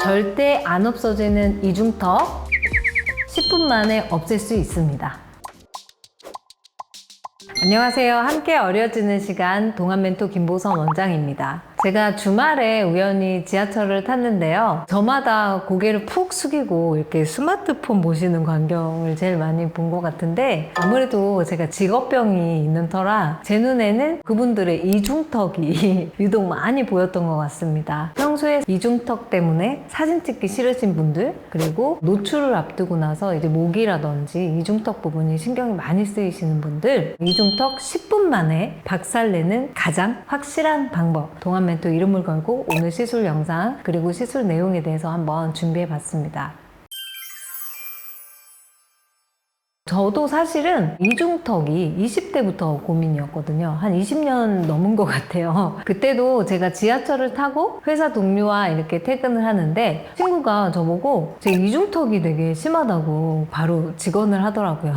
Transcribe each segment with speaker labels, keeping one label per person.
Speaker 1: 절대 안 없어지는 이중턱 10분 만에 없앨 수 있습니다. 안녕하세요. 함께 어려지는 시간 동안멘토 김보선 원장입니다. 제가 주말에 우연히 지하철을 탔는데요. 저마다 고개를 푹 숙이고 이렇게 스마트폰 보시는 광경을 제일 많이 본 것 같은데, 아무래도 제가 직업병이 있는 터라 제 눈에는 그분들의 이중턱이 유독 많이 보였던 것 같습니다. 평소에 이중턱 때문에 사진 찍기 싫으신 분들, 그리고 노출을 앞두고 나서 이제 목이라든지 이중턱 부분이 신경이 많이 쓰이시는 분들, 이중턱 10분 만에 박살내는 가장 확실한 방법, 동안멘토 이름을 걸고 오늘 시술 영상 그리고 시술 내용에 대해서 한번 준비해 봤습니다. 저도 사실은 이중턱이 20대부터 고민이었거든요. 한 20년 넘은 것 같아요. 그때도 제가 지하철을 타고 회사 동료와 이렇게 퇴근을 하는데 친구가 저보고 제 이중턱이 되게 심하다고 바로 직언을 하더라고요.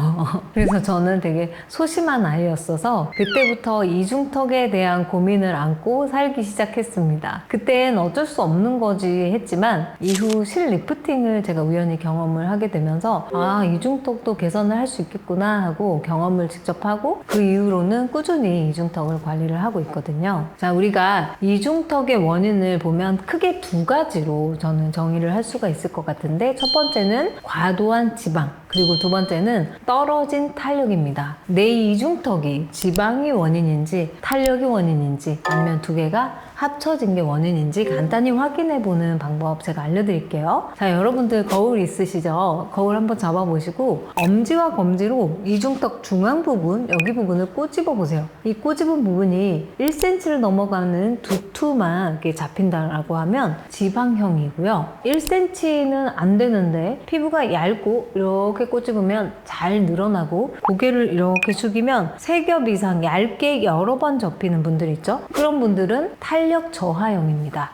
Speaker 1: 그래서 저는 되게 소심한 아이였어서 그때부터 이중턱에 대한 고민을 안고 살기 시작했습니다. 그땐 어쩔 수 없는 거지 했지만 이후 실 리프팅을 제가 우연히 경험을 하게 되면서 이중턱도 개선을 할 수 있겠구나 하고 경험을 직접 하고, 그 이후로는 꾸준히 이중턱을 관리를 하고 있거든요. 자, 우리가 이중턱의 원인을 보면 크게 두 가지로 저는 정의를 할 수가 있을 것 같은데, 첫 번째는 과도한 지방, 그리고 두 번째는 떨어진 탄력입니다. 내 이중턱이 지방이 원인인지 탄력이 원인인지 아니면 두 개가 합쳐진 게 원인인지 간단히 확인해 보는 방법 제가 알려드릴게요. 자, 여러분들 거울 있으시죠? 거울 한번 잡아보시고 엄지와 검지로 이중턱 중앙 부분, 여기 부분을 꼬집어 보세요. 이 꼬집은 부분이 1cm를 넘어가는 두툼한 이렇게 잡힌다라고 하면 지방형이고요. 1cm는 안 되는데 피부가 얇고 이렇게 꼬집으면 잘 늘어나고, 고개를 이렇게 숙이면 3겹 이상 얇게 여러 번 접히는 분들 있죠? 그런 분들은 탄력 저하형입니다.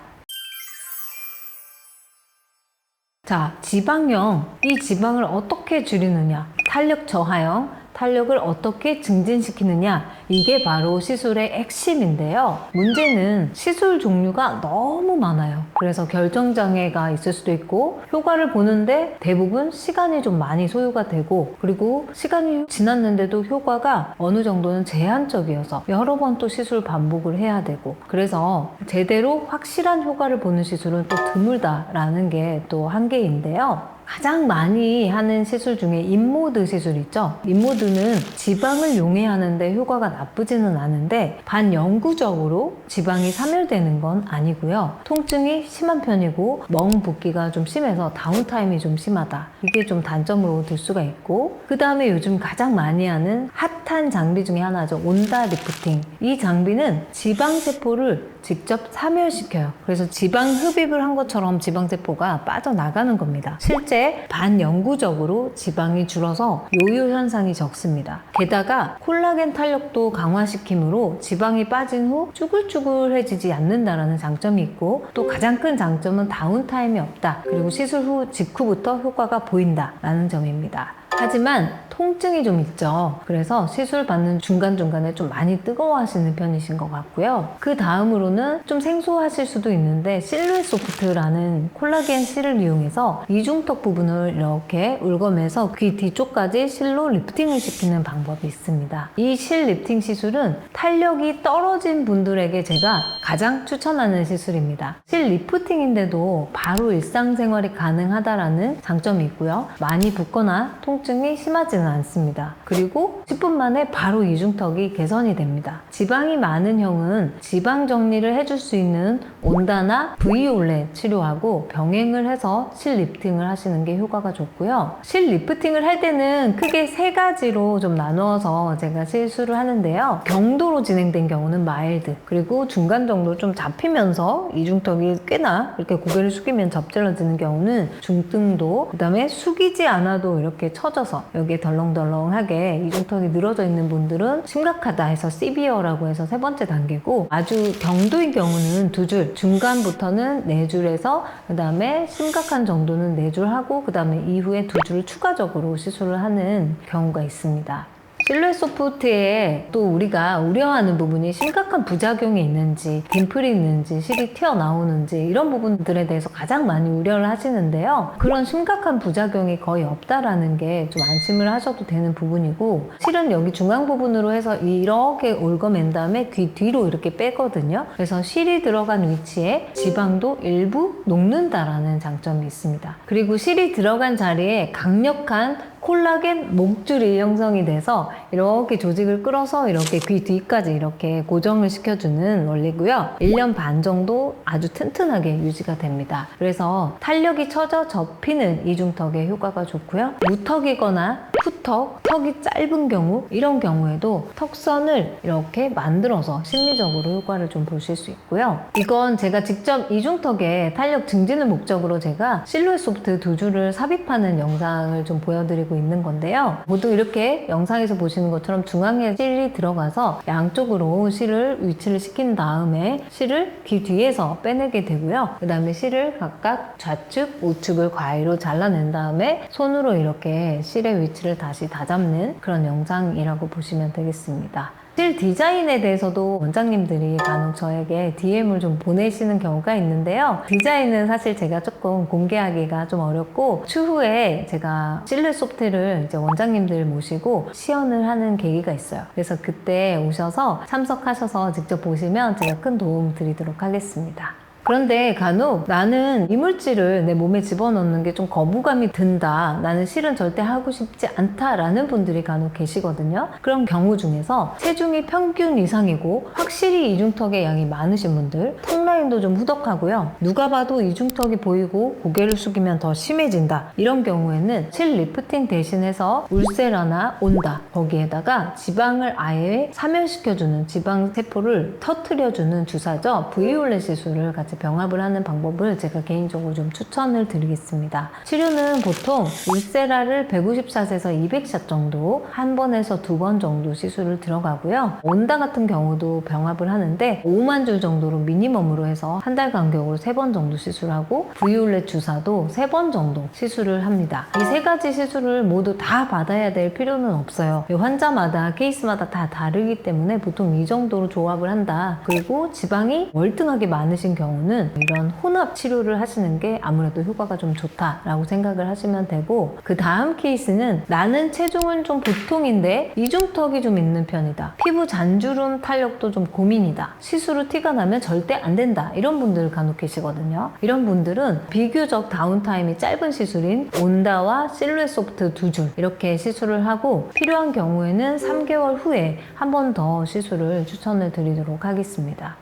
Speaker 1: 자, 지방형, 이 지방을 어떻게 줄이느냐? 탄력 저하형, 탄력을 어떻게 증진시키느냐, 이게 바로 시술의 핵심인데요. 문제는 시술 종류가 너무 많아요. 그래서 결정장애가 있을 수도 있고, 효과를 보는데 대부분 시간이 좀 많이 소요가 되고, 그리고 시간이 지났는데도 효과가 어느 정도는 제한적이어서 여러 번 또 시술 반복을 해야 되고, 그래서 제대로 확실한 효과를 보는 시술은 또 드물다라는 게 또 한계인데요. 가장 많이 하는 시술 중에 인모드 시술 있죠? 인모드는 지방을 용해하는데 효과가 나쁘지는 않은데 반영구적으로 지방이 사멸되는 건 아니고요. 통증이 심한 편이고 멍 붓기가 좀 심해서 다운타임이 좀 심하다. 이게 좀 단점으로 들 수가 있고, 그 다음에 요즘 가장 많이 하는 핫한 장비 중에 하나죠. 온다 리프팅. 이 장비는 지방세포를 직접 사멸시켜요. 그래서 지방 흡입을 한 것처럼 지방세포가 빠져나가는 겁니다. 실제 반영구적으로 지방이 줄어서 요요 현상이 적습니다. 게다가 콜라겐 탄력도 강화시킴으로 지방이 빠진 후 쭈글쭈글해지지 않는다라는 장점이 있고, 또 가장 큰 장점은 다운타임이 없다. 그리고 시술 후 직후부터 효과가 보인다라는 점입니다. 하지만 통증이 좀 있죠. 그래서 시술 받는 중간중간에 좀 많이 뜨거워하시는 편이신 것 같고요. 그 다음으로는 좀 생소하실 수도 있는데 실루엣 소프트라는 콜라겐 실을 이용해서 이중턱 부분을 이렇게 울검해서 귀 뒤쪽까지 실로 리프팅을 시키는 방법이 있습니다. 이 실 리프팅 시술은 탄력이 떨어진 분들에게 제가 가장 추천하는 시술입니다. 실 리프팅인데도 바로 일상생활이 가능하다라는 장점이 있고요. 많이 붓거나 통증이 심하지는 않습니다. 그리고 10분 만에 바로 이중턱이 개선이 됩니다. 지방이 많은 형은 지방 정리를 해줄 수 있는 온다나 브이올렛 치료하고 병행을 해서 실 리프팅을 하시는 게 효과가 좋고요. 실 리프팅을 할 때는 크게 3가지로 좀 나누어서 제가 시술을 하는데요. 경도로 진행된 경우는 마일드, 그리고 중간 정도 좀 잡히면서 이중턱이 꽤나 이렇게 고개를 숙이면 접질러지는 경우는 중등도, 그 다음에 숙이지 않아도 이렇게 처져서 여기에 덜렁덜렁하게 이중턱이 늘어져 있는 분들은 심각하다 해서 시비어라고 해서 3번째 단계고, 아주 경도인 경우는 2줄, 중간부터는 4줄에서 그 다음에 심각한 정도는 4줄 하고 그 다음에 이후에 2줄을 추가적으로 시술을 하는 경우가 있습니다. 실루엣 소프트에 또 우리가 우려하는 부분이 심각한 부작용이 있는지, 딤플이 있는지, 실이 튀어나오는지 이런 부분들에 대해서 가장 많이 우려를 하시는데요. 그런 심각한 부작용이 거의 없다라는 게 좀 안심을 하셔도 되는 부분이고, 실은 여기 중앙 부분으로 해서 이렇게 얽어맨 다음에 귀 뒤로 이렇게 빼거든요. 그래서 실이 들어간 위치에 지방도 일부 녹는다라는 장점이 있습니다. 그리고 실이 들어간 자리에 강력한 콜라겐 목줄이 형성이 돼서 이렇게 조직을 끌어서 이렇게 귀 뒤까지 이렇게 고정을 시켜주는 원리고요. 1년 반 정도 아주 튼튼하게 유지가 됩니다. 그래서 탄력이 처져 접히는 이중턱에 효과가 좋고요. 무턱이거나 푸턱, 턱이 짧은 경우 이런 경우에도 턱선을 이렇게 만들어서 심리적으로 효과를 좀 보실 수 있고요. 이건 제가 직접 이중턱에 탄력 증진을 목적으로 제가 실루엣 소프트 두 줄을 삽입하는 영상을 좀 보여드리고 있는 건데요. 모두 이렇게 영상에서 보시는 것처럼 중앙에 실이 들어가서 양쪽으로 실을 위치를 시킨 다음에 실을 귀 뒤에서 빼내게 되고요. 그 다음에 실을 각각 좌측, 우측을 가위로 잘라낸 다음에 손으로 이렇게 실의 위치를 다시 다잡는 그런 영상이라고 보시면 되겠습니다. 실 디자인에 대해서도 원장님들이 간혹 저에게 DM을 좀 보내시는 경우가 있는데요. 디자인은 사실 제가 조금 공개하기가 좀 어렵고, 추후에 제가 실루엣 소프트를 이제 원장님들 모시고 시연을 하는 계기가 있어요. 그래서 그때 오셔서 참석하셔서 직접 보시면 제가 큰 도움 드리도록 하겠습니다. 그런데 간혹 나는 이물질을 내 몸에 집어넣는 게 좀 거부감이 든다, 나는 실은 절대 하고 싶지 않다 라는 분들이 간혹 계시거든요. 그런 경우 중에서 체중이 평균 이상이고 확실히 이중턱의 양이 많으신 분들, 턱 라인도 좀 후덕하고요, 누가 봐도 이중턱이 보이고 고개를 숙이면 더 심해진다, 이런 경우에는 실 리프팅 대신해서 울세라나 온다, 거기에다가 지방을 아예 사면시켜주는, 지방 세포를 터트려주는 주사죠, 브이올렛 시술을 같이 병합을 하는 방법을 제가 개인적으로 좀 추천을 드리겠습니다. 치료는 보통 울세라를 150샷에서 200샷 정도, 한 번에서 두 번 정도 시술을 들어가고요. 온다 같은 경우도 병합을 하는데 5만 줄 정도로 미니멈으로 해서 한 달 간격으로 3번 정도 시술하고, 브이올렛 주사도 3번 정도 시술을 합니다. 이 세 가지 시술을 모두 다 받아야 될 필요는 없어요. 환자마다, 케이스마다 다 다르기 때문에 보통 이 정도로 조합을 한다. 그리고 지방이 월등하게 많으신 경우는 이런 혼합 치료를 하시는 게 아무래도 효과가 좀 좋다라고 생각을 하시면 되고, 그 다음 케이스는 나는 체중은 좀 보통인데 이중턱이 좀 있는 편이다, 피부 잔주름 탄력도 좀 고민이다, 시술 후 티가 나면 절대 안 된다, 이런 분들 간혹 계시거든요. 이런 분들은 비교적 다운타임이 짧은 시술인 온다와 실루엣 소프트 두 줄 이렇게 시술을 하고, 필요한 경우에는 3개월 후에 한 번 더 시술을 추천을 드리도록 하겠습니다.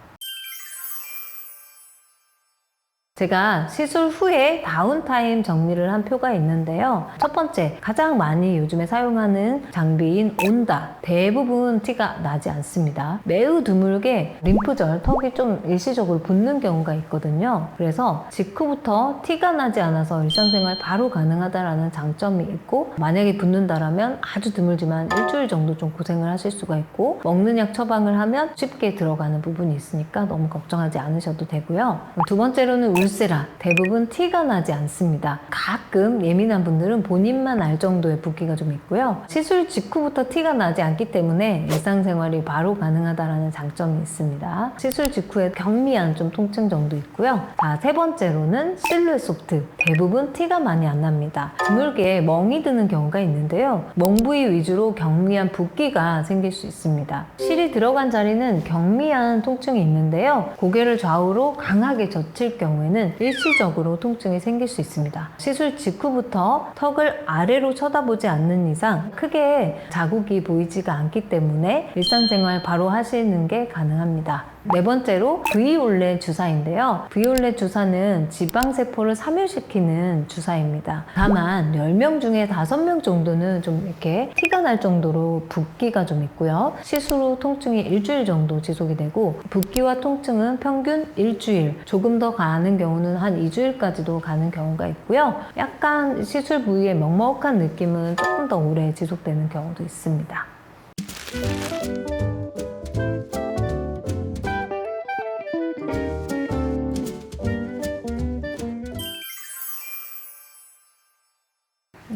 Speaker 1: 제가 시술 후에 다운타임 정리를 한 표가 있는데요. 첫 번째, 가장 많이 요즘에 사용하는 장비인 온다. 대부분 티가 나지 않습니다. 매우 드물게 림프절, 턱이 좀 일시적으로 붓는 경우가 있거든요. 그래서 직후부터 티가 나지 않아서 일상생활 바로 가능하다라는 장점이 있고, 만약에 붓는다라면 아주 드물지만 일주일 정도 좀 고생을 하실 수가 있고, 먹는 약 처방을 하면 쉽게 들어가는 부분이 있으니까 너무 걱정하지 않으셔도 되고요. 두 번째로는 울세라. 대부분 티가 나지 않습니다. 가끔 예민한 분들은 본인만 알 정도의 붓기가 좀 있고요. 시술 직후부터 티가 나지 않기 때문에 일상생활이 바로 가능하다는 장점이 있습니다. 시술 직후에 경미한 좀 통증 정도 있고요. 자, 세 번째로는 실루엣 소프트. 대부분 티가 많이 안 납니다. 드물게 멍이 드는 경우가 있는데요. 멍 부위 위주로 경미한 붓기가 생길 수 있습니다. 실이 들어간 자리는 경미한 통증이 있는데요. 고개를 좌우로 강하게 젖힐 경우에는 일시적으로 통증이 생길 수 있습니다. 시술 직후부터 턱을 아래로 쳐다보지 않는 이상 크게 자국이 보이지가 않기 때문에 일상생활 바로 하시는 게 가능합니다. 네 번째로 브이올렛 주사인데요. 브이올렛 주사는 지방세포를 사멸시키는 주사입니다. 다만 10명 중에 5명 정도는 좀 이렇게 티가 날 정도로 붓기가 좀 있고요. 시술 후 통증이 일주일 정도 지속이 되고, 붓기와 통증은 평균 일주일, 조금 더 가는 경우는 한 2주일까지도 가는 경우가 있고요. 약간 시술 부위에 먹먹한 느낌은 조금 더 오래 지속되는 경우도 있습니다.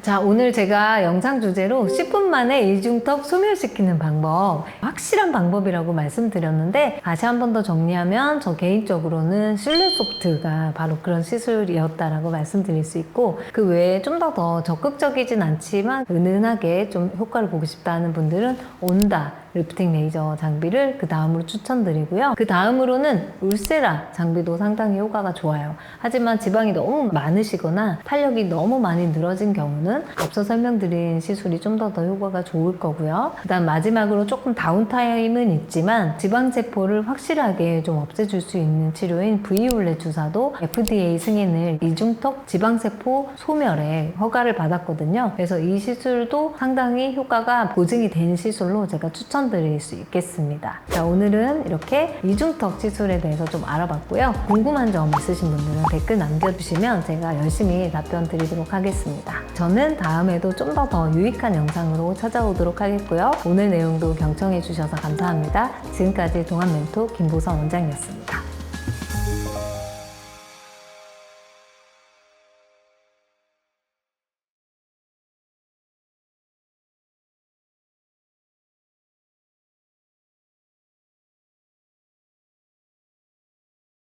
Speaker 1: 자, 오늘 제가 영상 주제로 10분 만에 이중턱 소멸시키는 방법, 확실한 방법이라고 말씀드렸는데 다시 한 번 더 정리하면 저 개인적으로는 실루소프트가 바로 그런 시술이었다라고 말씀드릴 수 있고, 그 외에 좀 더 적극적이진 않지만 은은하게 좀 효과를 보고 싶다는 분들은 온다 리프팅 레이저 장비를 그 다음으로 추천드리고요. 그 다음으로는 울세라 장비도 상당히 효과가 좋아요. 하지만 지방이 너무 많으시거나 탄력이 너무 많이 늘어진 경우는 앞서 설명드린 시술이 좀 더 효과가 좋을 거고요. 그 다음 마지막으로 조금 다운타임은 있지만 지방세포를 확실하게 좀 없애줄 수 있는 치료인 V올렛 주사도 FDA 승인을 이중턱 지방세포 소멸에 허가를 받았거든요. 그래서 이 시술도 상당히 효과가 보증이 된 시술로 제가 추천드릴 수 있겠습니다. 자, 오늘은 이렇게 이중턱 시술에 대해서 좀 알아봤고요. 궁금한 점 있으신 분들은 댓글 남겨주시면 제가 열심히 답변 드리도록 하겠습니다. 저는 다음에도 좀 더 유익한 영상으로 찾아오도록 하겠고요. 오늘 내용도 경청해 주셔서 감사합니다. 지금까지 동안멘토 김보선 원장이었습니다.